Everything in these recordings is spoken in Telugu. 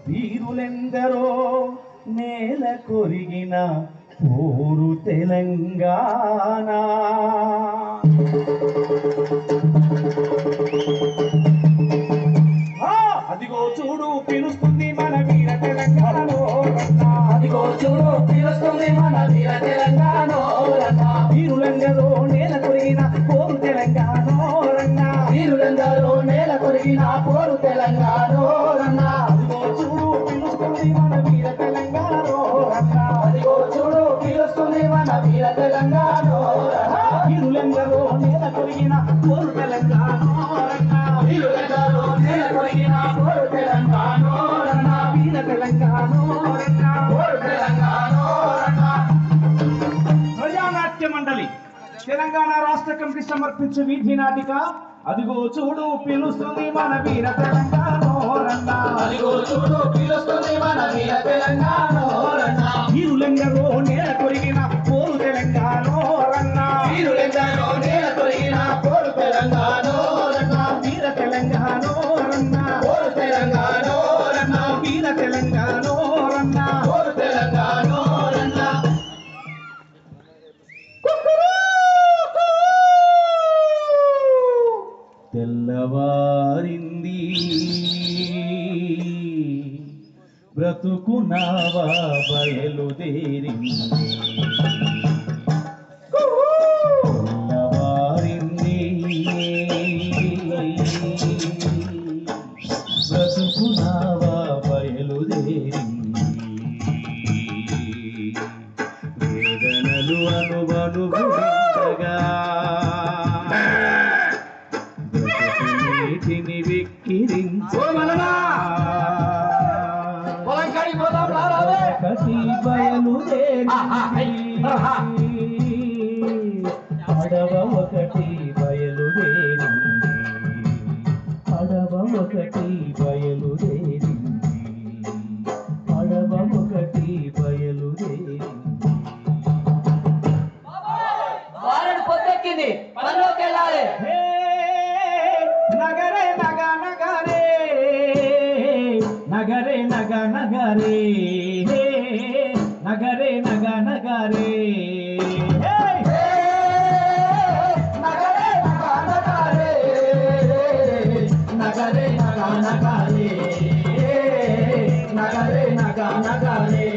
వీరులెందరో నేల కొరిగిన ఊరు తెలంగాణ. అదిగో చూడు పిలుస్తుంది మన వీర తెలంగాణ. అదిగో చూడు పిలుస్తుంది మన వీర తెలంగాణ. వీరులెందరో నేల కొరిగిన ఊరు తెలంగాణ. వీరులెందరో నేల కొరిగిన ఊరు తెలంగాణ. అదిగో చూడు పిలుస్తుంది మన వీర తెలంగాణ. అదిగో చూడు పిలుస్తుంది మన వీర తెలంగాణ. వీరులెందరో నేల కొరిగిన ఊరు తెలంగాణ. వీరులెందరో నేల కొరిగిన ఊరు తెలంగాణ. వీర తెలంగాణ. ప్రజానాట్య మండలి తెలంగాణ రాష్ట్ర కమిటీ సమర్పించు వీధి నాటిక అదిగో చూడు పిలుస్తుంది మన వీర తెలంగాణ. అదిగో చూడు పిలుస్తుంది మన వీర తెలంగాణ. వీరులెందరో నేల కొరిగిన పోరు తెలంగాణ. వీరులెందరో నేల కొరిగిన పోరు తెలంగాణ. వీర తెలంగాణ. పోరు తెలంగాణ. వీర తెలంగాణ. పోరు తెలంగాణ. తెల్లవారింది బ్రతుకు నావా బయలుదేరింది. తెల్లవారింది బ్రతుకు నావా బయలుదేరింది. వేదనలు అనుభవించగా నీటిని వెక్కిరించగా ఒకటి బయలుదేరింది. అడవ ఒకటి బయలుదేరింది. అడవ ఒకటి బయలుదేరింది. అడవ ఒకటి బయలుదేరింది. పొద్దెక్కింది పనిలోకి వెళ్ళాలి. నగరే నగ నగరే నగరే నగ నగరే నగరే నగ నగరే నగరే నగ నగరే నగరే నగ నగరే.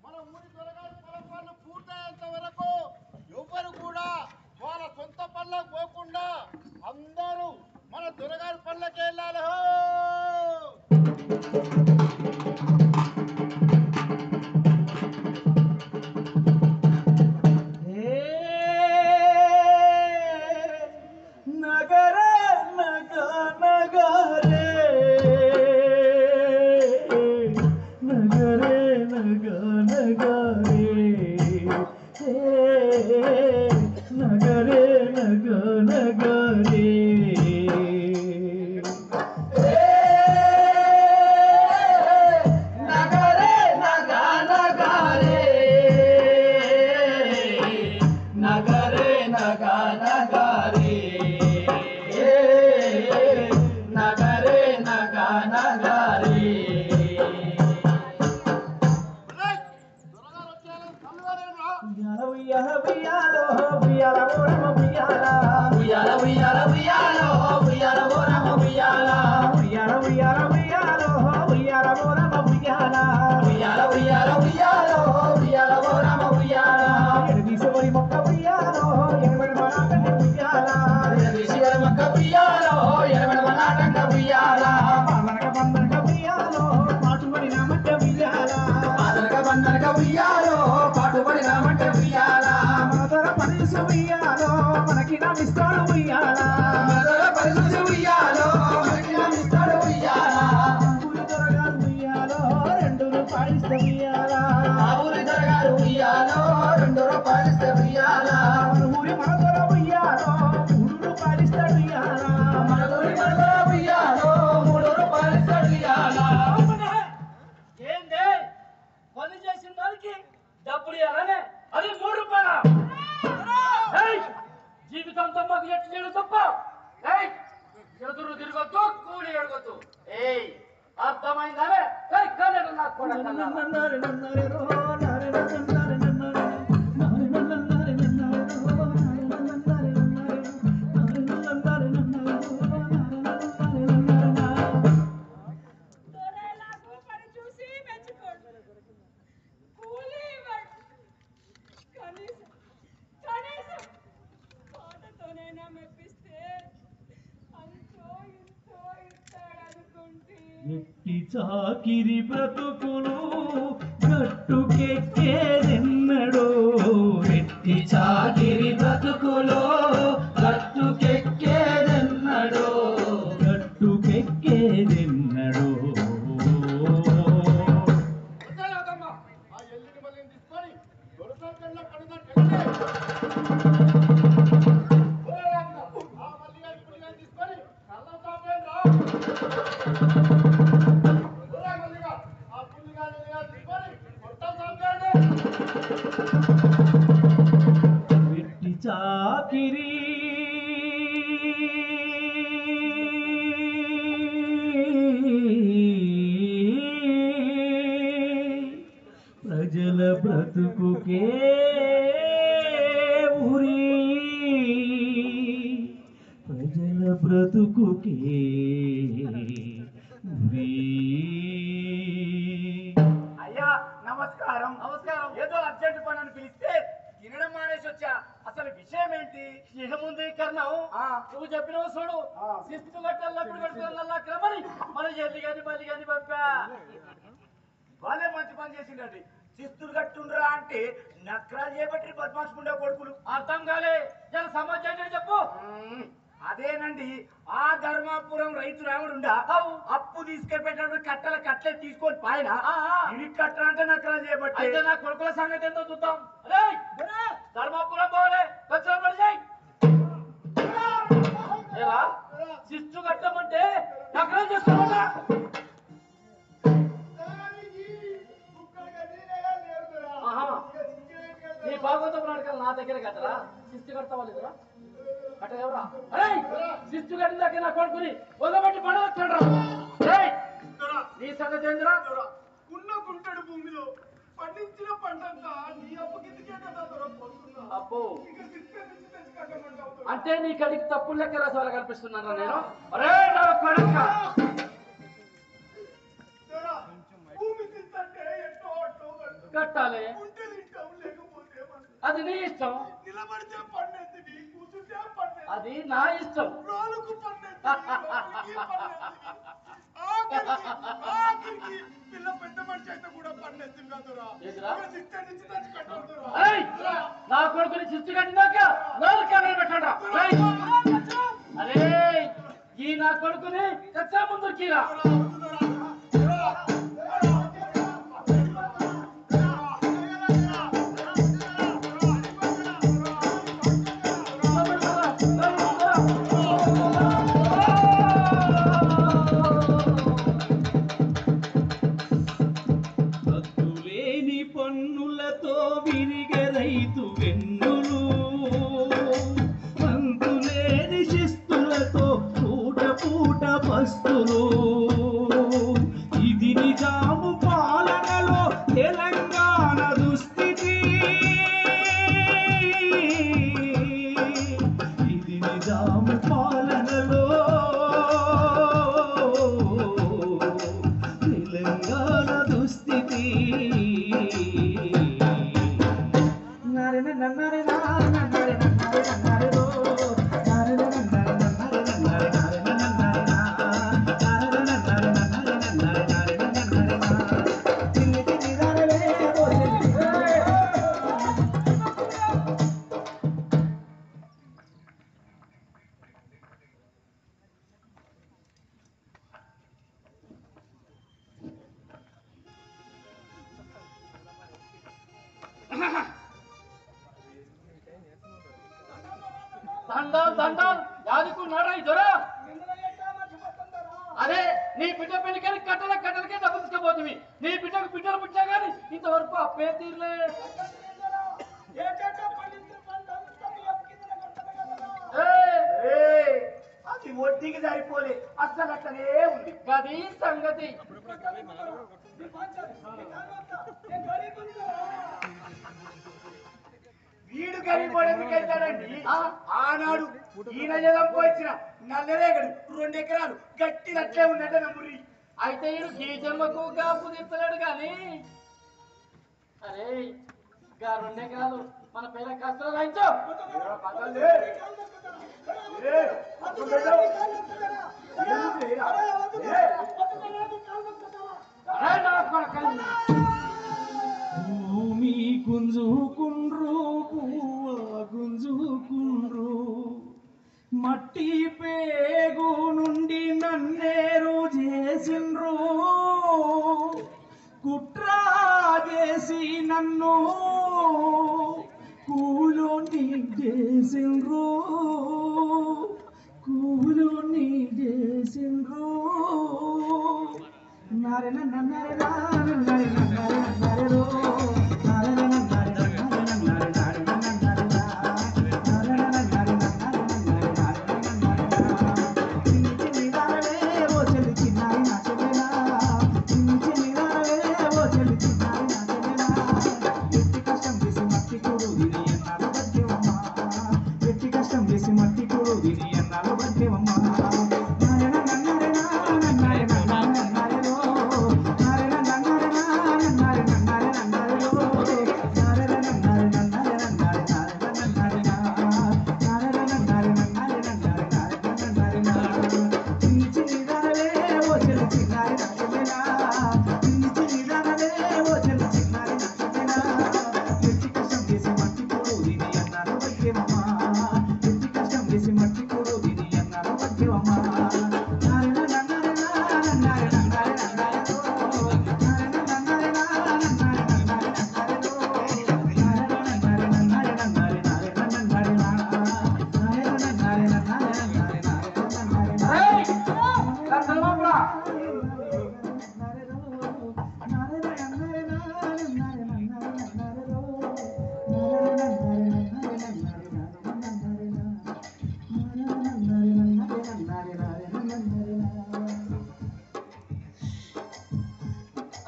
మన ఊరి దొరగారి పొలం పనులు పూర్తయ్యేంత వరకు ఎవ్వరు కూడా వాళ్ళ సొంత పనులకు పోకుండా అందరూ మన దొరగారి పనులకి వెళ్ళాలి. నగరే నగ నగరే నగరే నగ నగరే నగరే నగ నగరే నగరే నగ నగరే నగరే నగ నగరే నగరే నగ నగరే. ఉయ్యాల ఉయ్యాలో ఉయ్యాల ఓరమ ఉయ్యాల. ఉయ్యాల ఉయ్యాల ఉయ్యాలో ఉయ్యాల ఓరమ ఉయ్యాల. ఉయ్యాల ఉయ్యాల ఉయ్యాలో ఉయ్యాల ఓరమ ఉయ్యాల. ఉయ్యాల ఉయ్యాల ఉయ్యాలో ఉయ్యాల ఓరమ ఉయ్యాల. ఎడదీసేవరి మొక్క ఉయ్యాలో ఎనబడి మనాటంగ ఉయ్యాల. ఎడదీసేవరి మొక్క ఉయ్యాలో ఎనబడి మనాటంగ ఉయ్యాల. పాదనక బందనక ఉయ్యాలో పాటుబడి నామంట ఉయ్యాల. పాదనక బందనక ఉయ్యాలో పాటుబడి నామంట ఉయ్యాల. మదర పరిసు ఉయ్యాలో మనకి నమిస్తాడు ఉయ్యాల. మదర పరిసు ఉయ్యాలో మనకి నమిస్తాడు ఉయ్యాల. ఊరి దొరగారు ఉయ్యాలో 2 రూపాయలు ఉయ్యాల. ఊరి దొరగారు ఉయ్యాలో 2 రూపాయలు ఉయ్యాల. ఎట్టి చాకిరి బ్రతుకులు గట్టుకెక్కేదెన్నడో ఎట్టి చాకిరి బ్రతుకులో గట్టుకెక్కేదెన్నడో గట్టుకెక్కేదెన్నడో వెట్టి చాకిరి ప్రజల బ్రతుకుకే ఉరి ప్రజల బ్రతుకుకే ఉరి. అయ్యా నమస్కారం. నమస్కారం. ఏదో అర్జెంట్ పని అని పిలిస్తే తినడం మానేసి వచ్చా. అసలు విషయం ఏంటి? ముందు కర్ణం నువ్వు చెప్పినవు చూడు. శిస్తు కట్టాలప్పుడు కట్టుకోవాలన్నా క్రమని మన ఎల్లి గాని మల్లి గాని పంపా. వాళ్ళే మంచి పని చేసిందండి. శిస్తులు కట్టుండ్రా అంటే నక్రాలు చేపట్టి బద్మాసుకుండే కొడుకులు. అర్థం కాలే జర సమాచారం చెప్పు. అదేనండి, ఆ ధర్మాపురం రైతు రాముడుండా అప్పు తీసుకెళ్ళిపెట్టినప్పుడు కట్టలే తీసుకొని పాయన ఇవి కట్టాలంటే నక్రాలు చేపట్టి. అయితే నా కొడుకుల సంగతి ఏందో చూద్దాం. అరే ధర్మాపురం పోలే శిస్తు కట్టమంటే నకరం చేస్తామన్నా. నీ భాగవతం నాటకాలు నా దగ్గర కట్టరా? శిస్తు కడతావా లేదురా? కట్టలేవరా? అరే శిస్తు కట్టిన దగ్గర నా కొడుకుని వదలబెట్టి పడవచ్చాడు. నీ సంగతి ఏందిరా? ఉన్న గుంటడు భూమిలో పండించిన పంటంతా నీ అప్పు కిందకే కదా దొరకపోతున్నా. అబ్బో ఇక సిస్టర్ నుంచి తెచ్చి కట్టమంటావు. అంటే నీ కడికి తప్పులు లెక్క రసాలు కల్పిస్తున్నాను నేను. అరే నా కొడుక భూమి తింటే ఎట్టో అట్టో కట్టాలి. ఉంటే తింటాం, లేకపోతే అది నీ ఇష్టం. నిలబడితే పన్నెత్తివి, కూర్చుంటే పన్నెత్తివి, అది నా ఇష్టం. రోలుకు పన్నెత్తివి, రోలుకి పన్నెత్తివి. ఆఖరికి పిల్ల పెద్ద మనిషి అయితే కూడా పన్నెత్తివి కాదురా. ఏదిరా? ఇక సిస్టర్ నుంచి తెచ్చి కట్టవుతురా. అరే నా కొడుకుని శిస్తు కట్టినాక నాలుగు కెమెరా పెట్టండా. అరే ఈ నా కొడుకుని కచ్చా ముందు కీరా. హద్దులేని పన్నులతో విరిగే రైతు వెన్నులు, మంతులేని శిస్తులతో పూట పూట పస్తులు. ఇది నిజాము పాలనలో తెలంగాణ దుస్థితి. ఇది నిజాము పాలనలో తెలంగాణ దుస్థితి. దండాలు దండాలు యాదుకున్నారా ఈ దొర? అదే నీ బిడ్డ పెళ్లికని కట్టలకే డబ్బులు తీసుకుపోతుంది. నీ బిడ్డకు బిడ్డలు పుట్టా కానీ ఇంతవరకు అప్పే తీరలే. అది వడ్డీకి సరిపోలే, అసలు అట్లనే ఉంది. గది సంగతి. వీడు గరీబోడు ఎందుకు అవుతాడండి? ఆనాడు ఈయన జలం పోయించిన నల్లరేగడు 2 ఎకరాలు గట్టి అట్లే ఉన్నట్టే నమ్మురి. అయితే ఈడు ఈ జన్మకు కాపు తీర్చలేడు కానీ అరే గా 2 ఎకరాలు మన పేర కష్టం రాయించు. భూమి గుంజుకుండ్రు పువ్వ గుంజుకుండ్రు మట్టి పేగు నుండి నన్నేరు చేసిండ్రు కుట్రా చేసి నన్ను కూలోని చేసిండ్రు కూలోని చేసిండ్రు నరే నరే నరే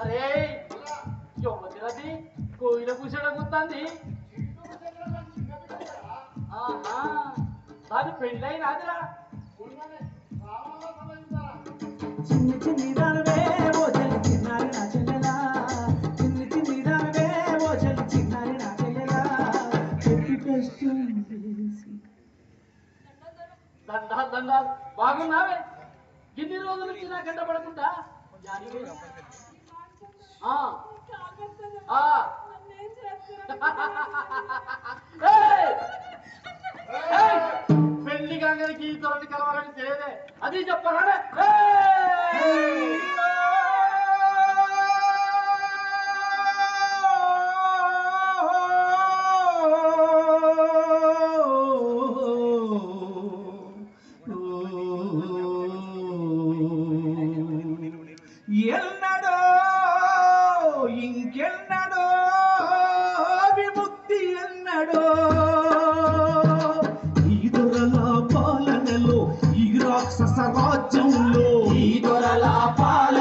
అరే యువతిరది కోయిల కూర్చోడగుతుంది. దాని పెళ్ళైనాదిరా. చిన్ని చిన్ని దానవే ఓ చెల్లి చిన్నారి నా చెల్లెలా చిన్ని చిన్ని దానవే ఓ చెల్లి చిన్నారి నా చెల్లెలా చెట్టు కష్టం చేసి దండాలు బాగున్నావే. ఇన్ని రోజుల నుంచి నా గంట పడకుండా పెళ్లి కాంగనికి ఈ తొలటి కలవాలని తెలియదే. అది చెప్పరానే. ఎన్నడో ఇంకెన్నడో విముక్తి ఎన్నడో ఈ దొరల పాలనలో ఈ రాక్షస రాజ్యంలో ఈ దొరల పాలన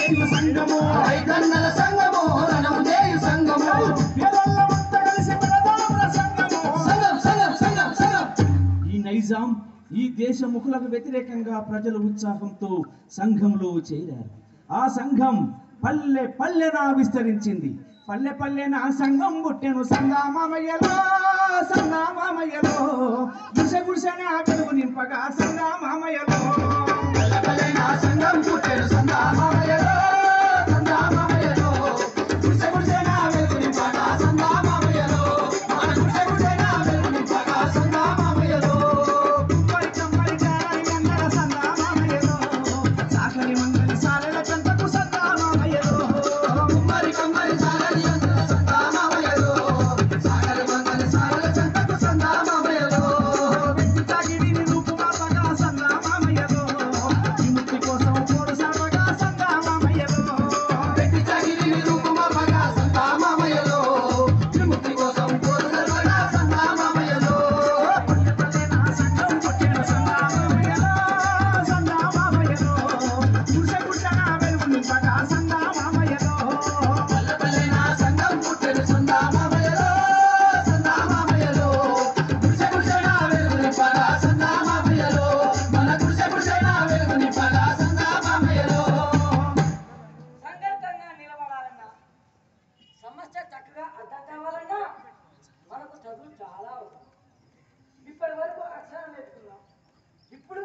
చేయు సంఘము రైతన్నల సంఘము రణము చేయు సంఘము పేదోళ్ళమంతా కలిసి పెడదాంరా సంఘము సంఘం సంఘం సంఘం సంఘం. ఈ నైజాం ఈ దేశముఖులకు వ్యతిరేకంగా ప్రజలు ఉత్సాహంతో సంఘంలో చేరారు. ఆ సంఘం పల్లె పల్లెనా విస్తరించింది. పల్లె పల్లెన సంఘం పుట్టెను సందామామయ్యలో సందామామయ్యలో గుడిసె గుడిసెన వెలుగు నింపగా సందామామయ్యలో పల్లె పల్లెన సంఘం పుట్టెను సందామామయ్యలో సందామామయ్యలో గుడిసె గుడిసెన వెలుగు నింపగా సందామామయ్యలో మన గుడిసె గుడిసెన వెలుగు నింపగా సందామామయ్యలో కుమ్మరి కమ్మరి జారని అందర సందామామయ్యలో సాకరి మంగళి సాలెల చెంతకు సందామామయ్యలో కుమ్మరి కమ్మరి సాగరి అందర సందామామయ్యలో సాగరి మంగళ సాగల చెంతకు సందామామయ్యలో తాగిడిని రూపుమాపగా సందామామయ్యలో విముక్తి కోసం పోరు సాగగా సందామామయ్యలో పెట్టి చాగిరి రూపమగా సందామామయ్యలో విముక్తి కోసం పోరాడగా సందామామయ్యలో పల్లెపల్లెన సంఘం పుట్టెను సందామామయ్యలో సందామామయ్యలో గుడిసె గుడిసెన వెలుగు నింపగా సందామామయ్యలో పల్లె పల్లెన సంఘం పుట్టెను సందామామయ్యలో సందామామయ్యలో గుడిసె గుడిసెన వెలుగు నింపగా సందామామయ్యలో మన గుడిసె గుడిసెన వెలుగు నింపగా సందామామయ్యలో సంఘటితంగా నిలబడాలన్నా సమస్య చక్కగా అర్థం కావాలన్నా మనకు చదువు చాలా అవసరం. ఇప్పటి వరకు అక్షరాలు నేర్చుకున్నాం. ఇప్పుడు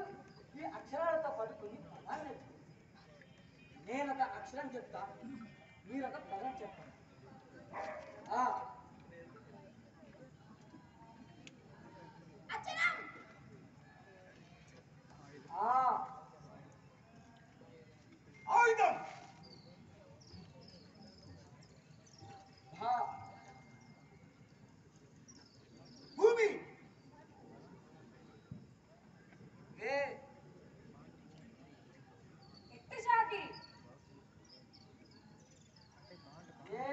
ఈ అక్షరాలతో పాటు కొన్ని పదాలు నేర్చుకున్నాం. నేను ఒక అక్షరం చెప్తా, మీరు ఒక పదం చెప్పండి. ఆ, ఆ, ఆయుధం భా, భూమి వే, ఎట్టుశాకి ఏ,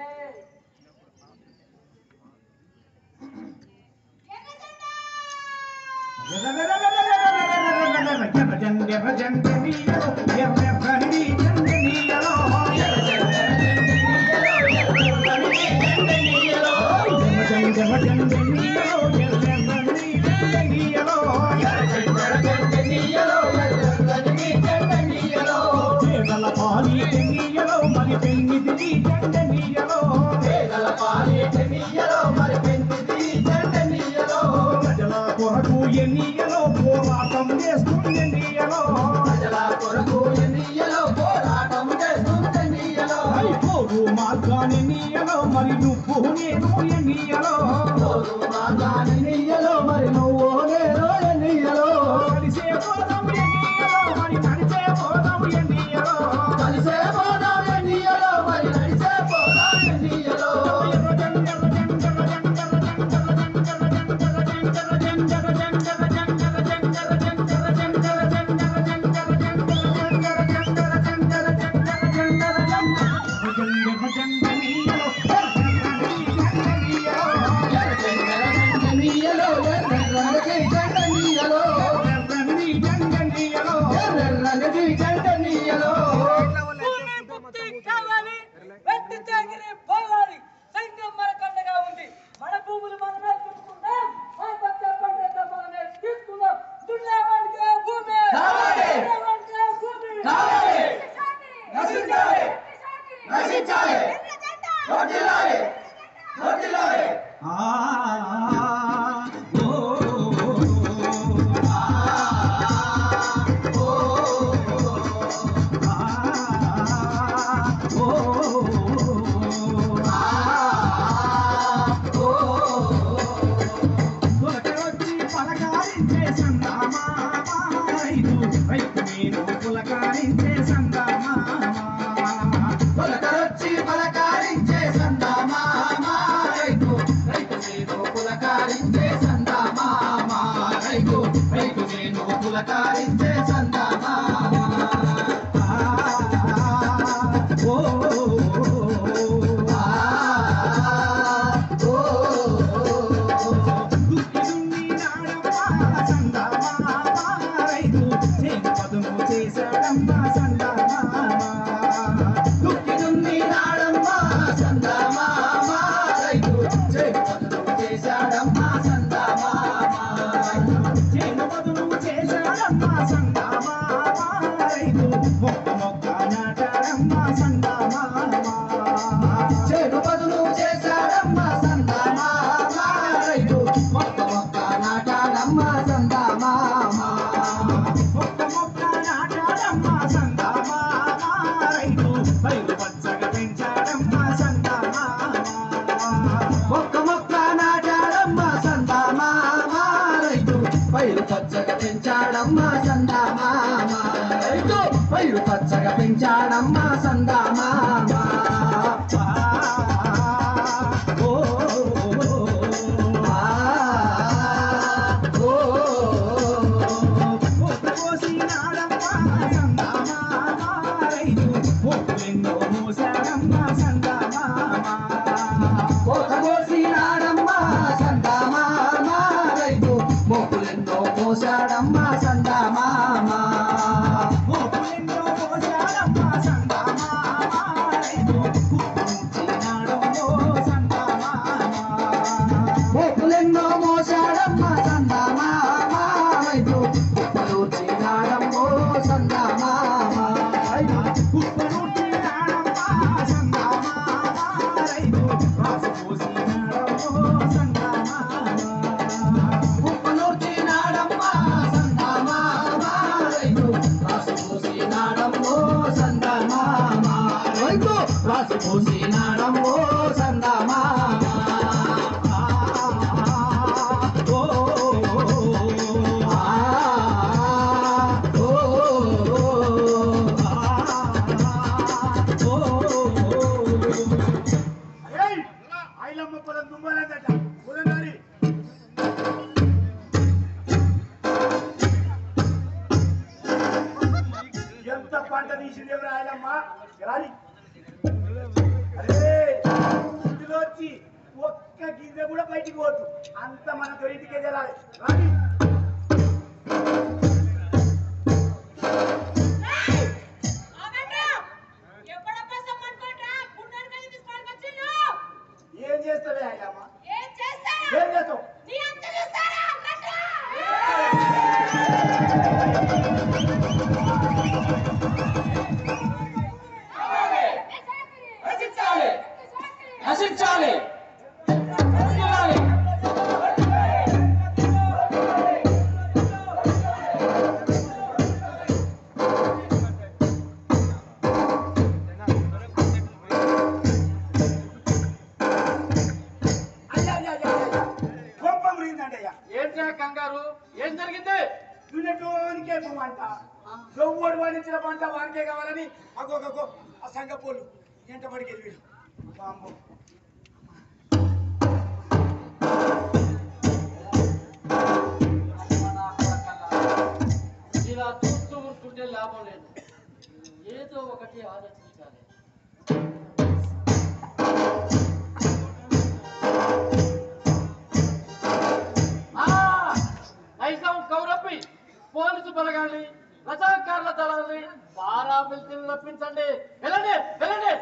మరి పెన్నిది జండనీయలో పేదల పాలేటనీయలో మరి పెన్నిది జండనీయలో ప్రజల కొరకు ఎన్నియలో పోరాటం చేస్తుండెన్నియలో ప్రజల కొరకు ఎన్నియలో పోరాటం చేస్తుందనీయలో పోరు మార్గాన్ని నీయలో మరి నువ్వు నేను ఎన్నియలో పోరు మార్గాన్ని నీయలో మరి నువ్వు నేను ఎన్నియలో కలిసే పోదాం ఎన్నియలో మరి నడిచే పోదాం ఎన్నియలో కలిసే పోదాం ఎన్నియలో మరి నడిచే పోదాం ఎన్నియలో ఎన్నియలో ఎర్రనది జండనీయలో ఎర్రనది జండనీయలో భూమి ముక్తి కావాలి, వెట్టి చాకిరి పోవాలి. సంఘం మనకండగా ఉంది. మన భూములు మనమే చుట్టుకుందాం. మన పంట పంటంతా మనమే తీసుకుందాం. దున్నేవాడికే భూమి, కావాలి. దున్నేవాడికే భూమి. కావాలి. నశించాలి. నశించాలి. వర్ధిల్లాలి. వర్ధిల్లాలి. పులకరొచ్చి పలకారించే సందమామ రైతు రైతు నేను పులకారించే సందమామ రైతు రైతు నేను పులకారించే సందమామ చేశాడమ్మా సందమామ చేను బదులు చేశాడమ్మ సందమామ రైతు మొక్క మొక్క నాటాడమ్మ సందమామ మొక్క మొక్క నాటాడమ్మ సందమామ రైతు పైరు పచ్చగా పెంచాడమ్మ సందమామ మొక్క మొక్క నాటాడమ్మ సందమామ రైతు పైరు పచ్చగా పెంచాడమ్మ సందమామ రైతు పైరు పచ్చగా పెంచాడమ్మ సందమామ పోసాడమ్మ సందమామ మోపులెన్నో పోసాడమ్మ సందమామ రైతు కుప్పుచినాడమ్మో సందమామ మోపులెన్నో మోసాడమ్మ సందమామ రైతు కుప్పుచినాడమ్మో సందమామ కుప్పుచినాడమ్మ సందమామ రైతు రాసుపోసినాడమ్మో సందమామ కుప్పనూర్చినాడమ్మ సందమామ రైతు రాసుపోసినాడమ్మో సందమామ రైతు రాసుపోసినాడమ్మో సందమామ ఐలమ్మ పొలం దుమ్మాలందట పొలంగారి ఎంత పంట తీసింది ఎవరు ఆయనమ్మ రాలి అరే ఇందులో వచ్చి ఒక్క గింజ కూడా బయటికి పోతు అంత మన దొరికికే జరాలి రాలి ఏం చేస్తావే ఆయనమ్మ ఏం చేస్తావు నశించాలి కోపం రిందంటయ్యా ఏంటా కంగారు ఏం జరిగింది దున్నటోనికే పంట దొవ్వడు పండించిన పంట వానికే కావాలని అగోగో ఆ సంగపోలు ఎంట పడికి వీడు బాంబు ఇలా చూస్తూ ఉంటుంటే లాభం లేదు ఏదో ఒకటి ఆలోచించాలి నైజాం కౌరప్పి పోలీసు బలగాల్ని రజాకారుల దళాల్ని బారా మిల్కీని రప్పించండి వెళ్ళండి వెళ్ళండి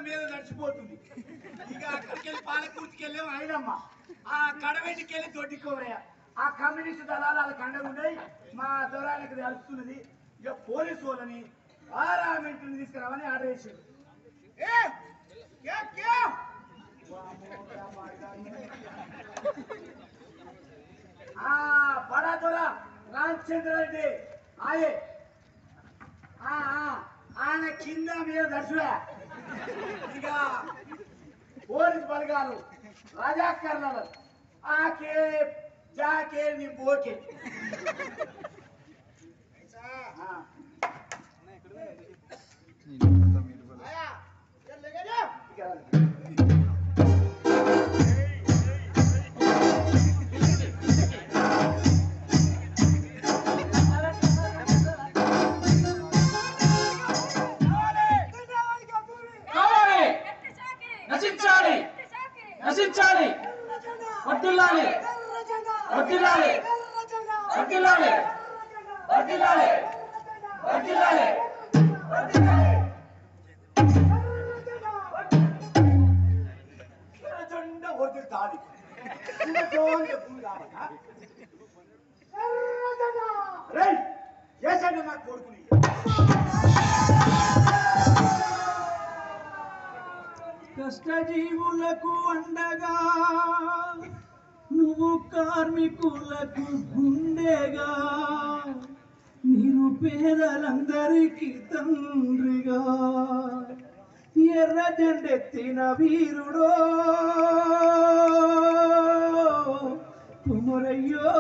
మీద నడిచిపోతుంది. ఇక అక్కడికి వెళ్ళి పాలకూర్తికి వెళ్ళాము ఆయనమ్మ. ఆ కడవెంటికి వెళ్ళి దొడ్డికోవయ్య. ఆ కమ్యూనిస్ట్ దళాలు వాళ్ళ కండగా ఉన్నాయి. మా దొరానికి తెలుస్తున్నది. ఇక పోలీసు వాళ్ళని పార్లమెంట్ని తీసుకురావని ఆర్డర్ చేశారు. बड़ा दौरा रामचंद्र रेड्डी आए ఆయన కింద మీద దర్శువే ఇక పోలీస్ బలగాలు రజాకర్ణాలు ఆకే జాకే నీ బోకే నశించాలి వర్ధిల్లాలి వర్ధిల్లాలి వర్ధిల్లాలి వర్ధిల్లాలి వర్ధిల్లాలి జెండా వదిలితాది రేయ్ చేశాడు నా కొడుకుని కష్టజీవులకు అండగా నువ్వు కార్మికులకు గుండెగా నిరుపేదలందరికీ తండ్రిగా ఎర్ర జెండెత్తిన వీరుడో కుమరయ్యో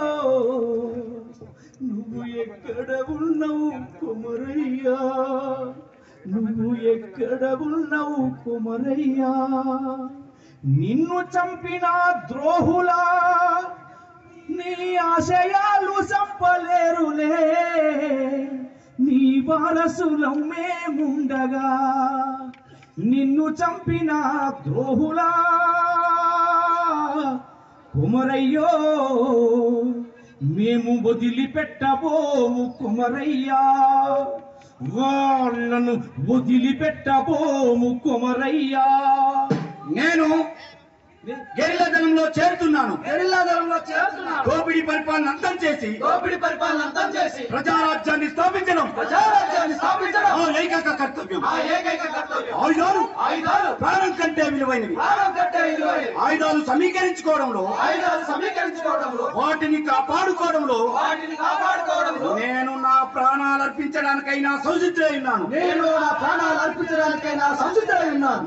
నువ్వు ఎక్కడ ఉన్నావు కుమరయ్యా నువ్వు ఎక్కడ ఉన్నావు కుమరయ్యా నిన్ను చంపిన ద్రోహులా నీ ఆశయాలు చంపలేరులే నీ వారసులం మేముండగా నిన్ను చంపిన ద్రోహులా కుమరయ్యో మేము వదిలిపెట్టబోము కుమరయ్యా వాళ్ళను వదిలిపెట్టబోము కుమరయ్యా నేను గెరిల్లా దళంలో చేరుతున్నాను దోపిడీ పరిపాలన అంతం చేసి ప్రజారాజ్యాన్ని స్థాపించడం ఆ ఏకైక కర్తవ్యం ఆయుధాలు ప్రాణం కంటే విలువైనవి ఆయుధాలు సమీకరించుకోవడంలో వాటిని కాపాడుకోవడంలో నేను నా ప్రాణాలు అర్పించడానికైనా సంసిద్ధుడై ఉన్నాను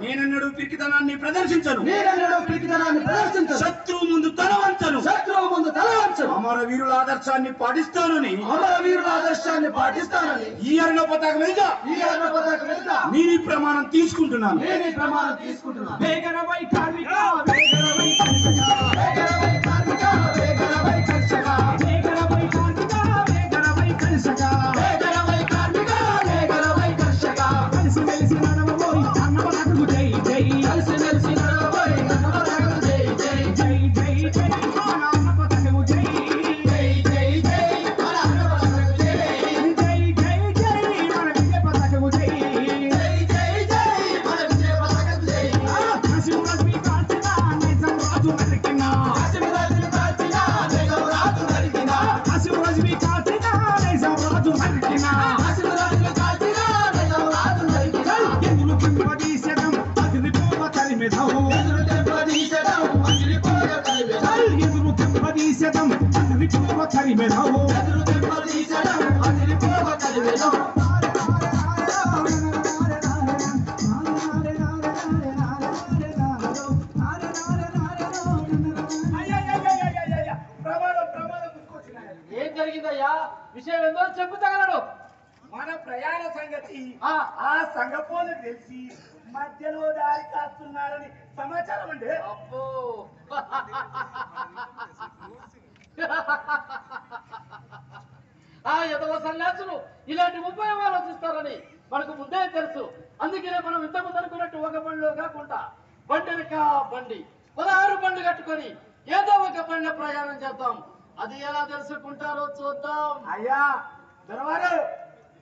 నేనెన్నడూ పిరికితనాన్ని ప్రదర్శించను శత్రువు ముందు తల వంచను అమర వీరుల ఆదర్శాన్ని పాటిస్తానని ఈ అరుణ పతాకం మీద నేను ఈ ప్రమాణం తీసుకుంటున్నాను వేగరవై కార్మిక వేగరవై కర్షక వేగరవై కార్మిక వేగరవై కర్షక వేగరవై కార్మిక వేగరవై కర్షక వేగరవై కార్మిక వేగరవై కర్షక కలిసి మెలిసి నడవబోయి అన్నవరకు జై జై కలిసి మెలిసి నడవబోయి అన్నవరకు జై జై జై జై జై మన అన్నపతకము జై జై జై జై మన అన్నపతకము జై జై జై జై మన విజయ పతకము జై జై జై జై మన విజయ పతకము జై హసిమురస్మి కాల్చిన నిజం రాజు నరికినా హసిమురస్మి కాల్చిన నిజం రాజు నరికినా హసిమురస్మి కాల్చిన నిజం రాజు నరికినా హసిమురస్మి కాల్చిన నిజం రాజు నరికినా ఎందుకు కింపదీశతం అగ్నిపోవ తరిమెదం ఎందుకు కింపదీశతం అగ్నిపోవ తరిమెదం ఎందుకు కింపదీశతం అగ్నిపోవ తరిమెదం ఎందుకు కింపదీశతం అగ్నిపోవ తరిమెదం ఏం జరిగిందయ్యా విషయం ఏందో చెప్పు తగలడు మన ప్రయాణ సంగతి ఆ సంగపోలు తెలిసి మధ్యలో దారి కాస్తున్నారని సమాచారం అండి అబ్బో ఆ ఎదవ సన్యాసులు ఇలాంటి ఉపాయం ఆలోచిస్తారని మనకు ముందే తెలుసు అందుకనే మనం ఇంత ముందు అనుకున్నట్టు ఒక బండిలో కాకుండా బండిక బండి 16 బండ్లు కట్టుకొని ఏదో ఒక బండి ప్రయాణం చేద్దాం అది ఎలా తెలుసుకుంటారో చూద్దాం అయ్యా దొరవారు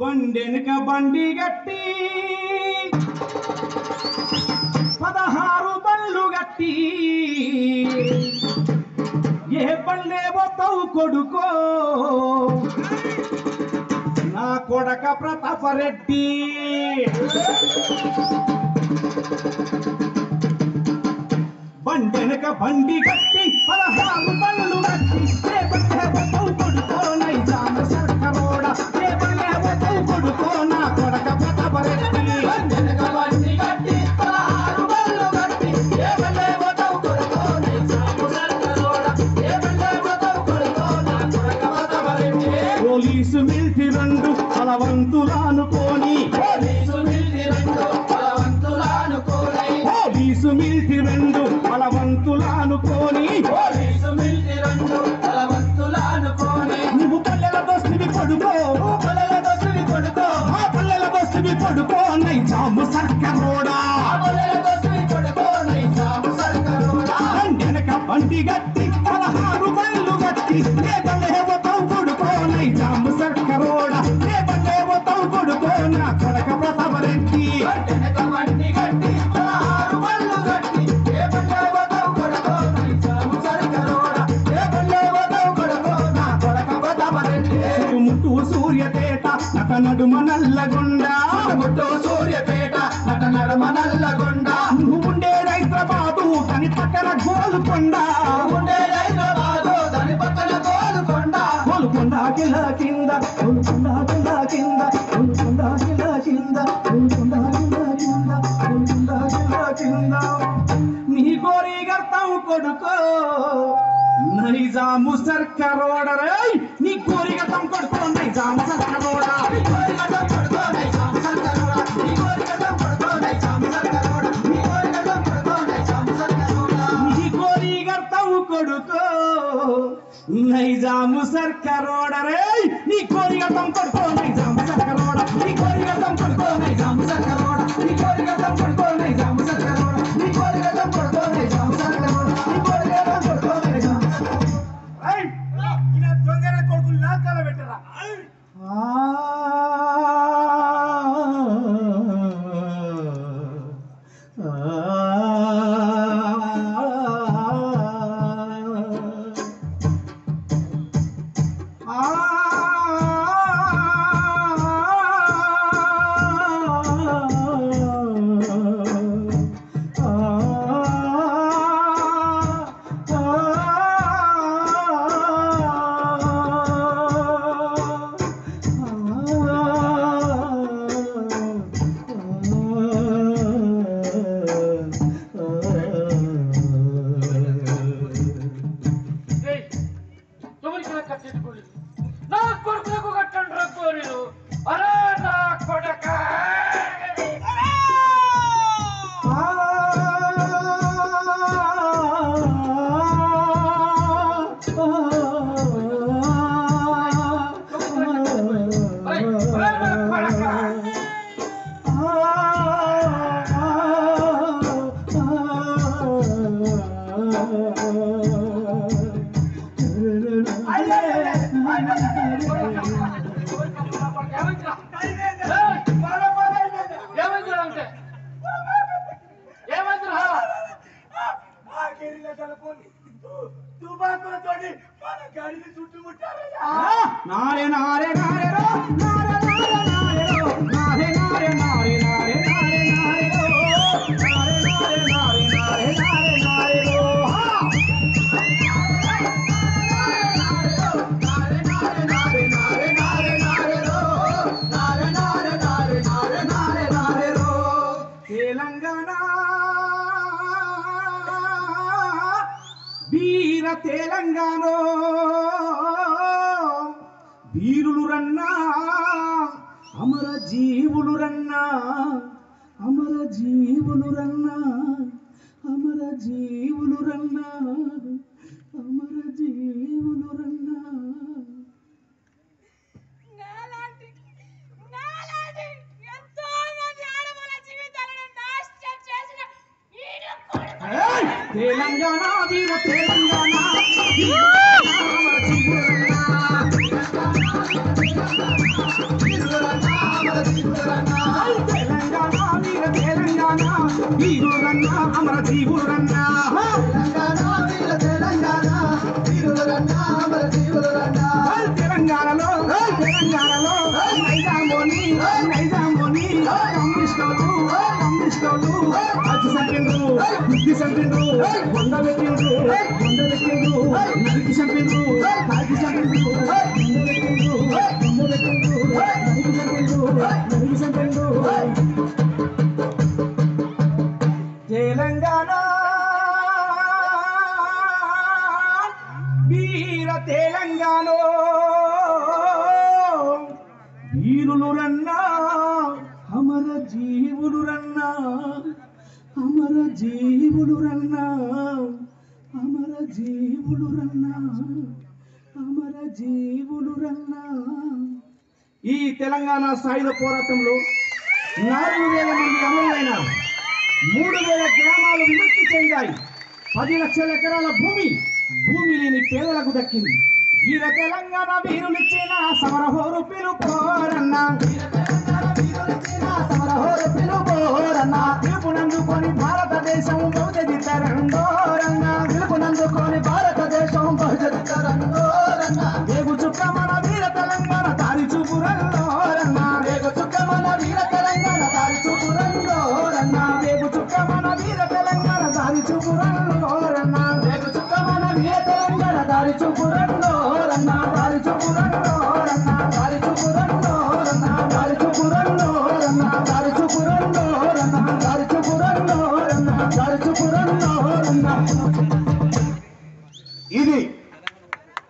బండెనక బండి గట్టి 16 బండ్లు గట్టి ఏ బండే పోతావు కొడుకో నా కొడక ప్రతాపరెడ్డి బండెనక బండి గట్టి 16 బండ్లు గట్టి ఏ బండే పోతావు కొడుకో నైజాం సర్కారోడా ఏ బండే పోతావు కొడుకో నా కొడక ప్రతాపరెడ్డి బండెనక బండి గట్టి 16 బండ్లు గట్టి ఏ బండే పోతావు కొడుకో నైజాం సర్కారోడా ఏ బండే పోతావు కొడుకో నా కొడక ప్రతాపరెడ్డి పోలీసు మిలిటరీ రెండు బలవంతులానుకోని పోలీసు మిలిటరీ రెండు బలవంతులానుకోని పోలీసు మిలిటరీ రెండు బలవంతులానుకోని పోలీసు మిలిటరీ రెండు బలవంతులానుకోని నువ్వు పల్లెల దోస్తివి కొడుకో పల్లెల దోస్తివి కొడుకో ఆ పల్లెల దోస్తివి కొడుకో నైజాం సర్కారోడా పల్లెల దోస్తివి కొడుకో నైజాం సర్కారోడా బండెనక బండి గట్టి 16 బండ్లు గట్టి ఏ బండే పోతావు కొడుకో నైజాం సర్కారోడా ఏ బండే పోతావు కొడుకో నా కొడక ప్రతాపరెడ్డి బండెనక బండి గట్టి 16 బండ్లు గట్టి ఏ బండే పోతావు కొడుకో నైజాం సర్కారోడా ఏ బండే పోతావు కొడుకో నా కొడక ప్రతాపరెడ్డి ముట్టు సూర్యపేట నట నడుమ నల్లగొండ ముట్టు సూర్యపేట నట నడుమ నల్లగొండ నువ్వుండే హైదరాబాదు దాని పక్కన గోల్కొండ ఉండే హైదరాబాదు దాని పక్కన గోల్కొండ గోల్కొండ కిలా కింద గోల్కొండ కిలా కింద గోల్కొండ కిలా కింద గోల్కొండ కిలా కింద గోల్కొండ కిలా కింద నీ కోరి గర్తావు కొడుకో నైజాము సర్కారోడా రేయ్ నీ కోరి గర్తం కొడుకో నైజాము సర్కారోడా నీ కోరి గర్తం కొడుకో నైజాము సర్కారోడా నీ కోరి గర్తం కొడుకో నైజాము సర్కారోడా నీ కోరి గర్తం కొడుకో నైజాము సర్కారోడా నీ కోరి గర్తం కొడుకో నైజాము సర్కారోడా రేయ్ నీ కోరి గర్తం కొడుకో నైజాము సర్కారోడా నీ కోరి గర్తం కొడుకో నైజాము సర్కారోడా నీ కోరి గర్తం కొడుకో నైజాము సర్కారోడా నీ కోరి గర్తం కొడుకో నైజాము సర్కారోడా నీ కోరి గర్తం కొడుకో నైజాము ఏయ్ ఇలా దొంగన కొడుకులు నాకాల పెట్టరా ఏమైందిరా అంటే ఏమైందిరా తుపాకులతోటి మన గడిని చుట్టుముట్టారు. నారే నారే నారే రో నారే నారే నారే రో నారే నారే నారే నారే నారే నారే రో నారే నారే నారే నారే నారే నారే రో తెలంగాణ వీర తెలంగాణ వీరులు రన్నా అమర జీవులు రన్నా అమర జీవులు రన్నా అమర జీవులు రన్నా అమర జీవులు రన్నా నాలాంటి ఎంతో మంది ఆడవాళ్ళ జీవితాలను నాశనం చేసిన ఈడు కొడుకు. ఏయ్! తెలంగాణ వీర తెలంగాణ అమర జీవులు రన్నా తెలంగాణ వీర తెలంగాణ వీరులన్నా అమర జీవులన్నా తెలంగాణలో తెలంగాణలో నైజామోని నైజామోని కమ్యూనిస్టోలు కమ్యూనిస్టోలు అచ్చి చంపిండ్రు బుద్ధి చంపిండ్రు కొండ పెట్టిండ్రు నరికి చంపిండ్రు కాకి చంపిండ్రు తెలంగాణ వీర తెలంగాణ వీరులు రన్నా అమర జీవులు రన్నా అమర జీవులు రన్నా అమర జీవులు రన్నా అమర జీవులు రన్నా ఈ తెలంగాణ సాయుధ పోరాటంలో 4,000 మంది అమరులైన 3,000 గ్రామాలు విముక్తి చెందాయి. 10 లక్షల ఎకరాల భూమి లేని పేదలకు దక్కింది. వీర తెలంగాణ వీరులిచ్చిన సమరహోరు పిలుపోరన్నా పిలుపునందుకొని భారతదేశం బహుజగితరంగోరన్నా పిలుపునందుకొని భారతదేశం బహుజగితరంగోరన్నా వేగు చుక్క మన వీర తెలంగాణ దారి చూపురంగోరన్నా వేగు చుక్క మన వీర తెలంగాణ దారి చూపురంగోరన్నా వేగు చుక్క మన వీర తెలంగాణ దారి చూపురంగోరన్నా వేగు చుక్క మన వీర తెలంగాణ దారి చూపురంగోరన్నా దారి చూపురంగోరన్నా దారి చూపురంగోరన్నా దారి చూపురంగోరన్నా దారి చూపురంగోరన్నా దారి చూపురంగోరన్నా దారి చూపురంగోరన్నా. ఇది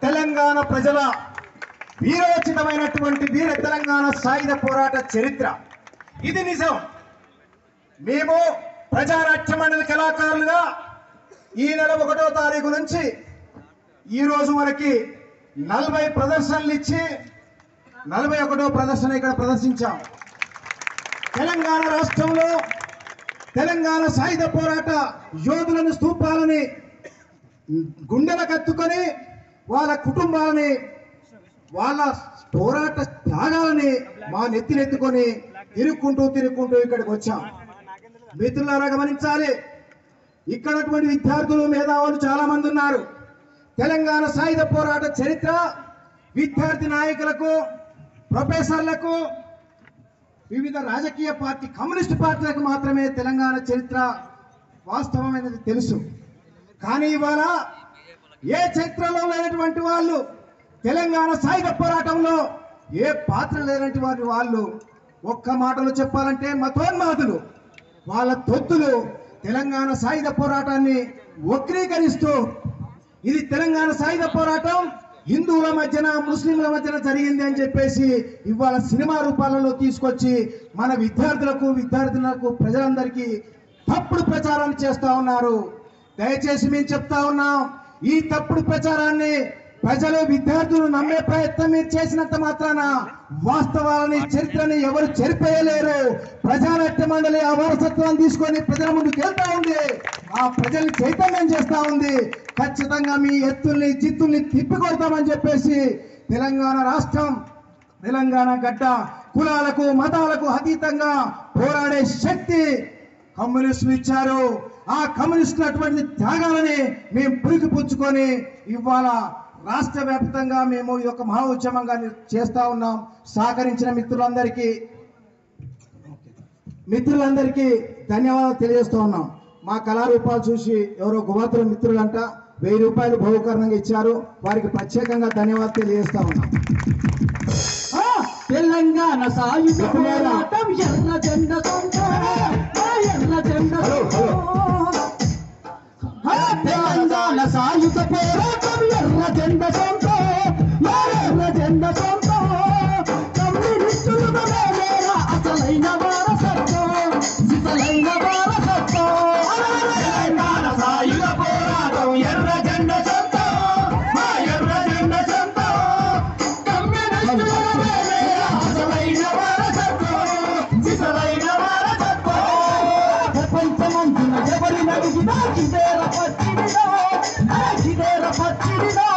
తెలంగాణ ప్రజల వీరోచితమైనటువంటి వీర తెలంగాణ సాయుధ పోరాట చరిత్ర. ఇది నిజం. మేము ప్రజానాట్య మండలి కళాకారులుగా ఈ నెల 1వ తారీఖు నుంచి ఈ రోజు వరకు 40 ప్రదర్శనలు ఇచ్చి 41వ ప్రదర్శన ఇక్కడ ప్రదర్శించాం. తెలంగాణ రాష్ట్రంలో తెలంగాణ సాయుధ పోరాట యోధులను స్తూపాలని గుండెల కత్తుకొని వాళ్ళ కుటుంబాలని వాళ్ళ పోరాట త్యాగాలని మా నెత్తినెత్తుకొని తిరుక్కుంటూ ఇక్కడికి వచ్చాం. మిత్రులారా గమనించాలి, ఇక్కడటువంటి విద్యార్థులు మేధావులు చాలా మంది ఉన్నారు. తెలంగాణ సాయుధ పోరాట చరిత్ర విద్యార్థి నాయకులకు, ప్రొఫెసర్లకు, వివిధ రాజకీయ పార్టీ కమ్యూనిస్ట్ పార్టీలకు మాత్రమే తెలంగాణ చరిత్ర వాస్తవమైనది తెలుసు. కానీ ఇవాళ ఏ చరిత్రలో లేనటువంటి వాళ్ళు, తెలంగాణ సాయుధ పోరాటంలో ఏ పాత్ర లేనటువంటి వాళ్ళు ఒక్క మాటలో చెప్పాలంటే మతోన్మాదులు. వాళ్ళ తొత్తులు తెలంగాణ సాయుధ పోరాటాన్ని వక్రీకరిస్తూ ఇది తెలంగాణ సాయుధ పోరాటం హిందువుల మధ్యన ముస్లింల మధ్యన జరిగింది అని చెప్పేసి ఇవాళ సినిమా రూపాలలో తీసుకొచ్చి మన విద్యార్థులకు ప్రజలందరికీ తప్పుడు ప్రచారాన్ని చేస్తా ఉన్నారు. దయచేసి మేము చెప్తా ఉన్నాం, ఈ తప్పుడు ప్రచారాన్ని ప్రజలు విద్యార్థులు నమ్మే ప్రయత్నం మీరు చేసినంత మాత్రాన వాస్తవాలని చరిత్రని ఎవరు చెరిపేయలేరు. ప్రజానాట్య మండలి ఆ వారసత్వాన్ని తీసుకొని ప్రజల ముందుకు వెళ్తా ఉంది, ఆ ప్రజల్ని చైతన్యం చేస్తా ఉంది. ఖచ్చితంగా మీ ఎత్తుల్ని చిత్తుల్ని తిప్పికొడతామని చెప్పేసి తెలంగాణ రాష్ట్రం, తెలంగాణ గడ్డ కులాలకు మతాలకు అతీతంగా పోరాడే శక్తి కమ్యూనిస్టులు ఇచ్చారు. ఆ కమ్యూనిస్టులు అటువంటి త్యాగాలని మేము పురికి పుచ్చుకొని ఇవాళ రాష్ట్ర వ్యాప్తంగా మేము ఈ యొక్క మహా ఉద్యమంగా చేస్తా ఉన్నాం. సహకరించిన మిత్రులందరికీ ధన్యవాదాలు తెలియజేస్తూ ఉన్నాం. మా కళారూపాలు చూసి ఎవరో గువాతుల మిత్రులంట 1000 రూపాయలు బహుకరణంగా ఇచ్చారు, వారికి ప్రత్యేకంగా ధన్యవాదాలు తెలియజేస్తా ఉన్నాం. తెలంగాణ సాయుధ పోరాటం ఎర్ర జెండ తెలంగాణ సాయుధ పోరాటం ఎర్ర జెండ ఎర్ర జెండ కమ్యూనిస్టులు అసలైన వారసత్వం సిసలైన వారసత్వం. తెలంగాణ సాయుధ పోరాటం ఎర్ర జెండ ఎర్ర జెండ కమ్యూనిస్టుల అసలైన వారసత్వం సిసలైన వారసత్వం. ప్రపంచమంతున ఎవరిని అడిగినా జిదేర పచ్చిడిలో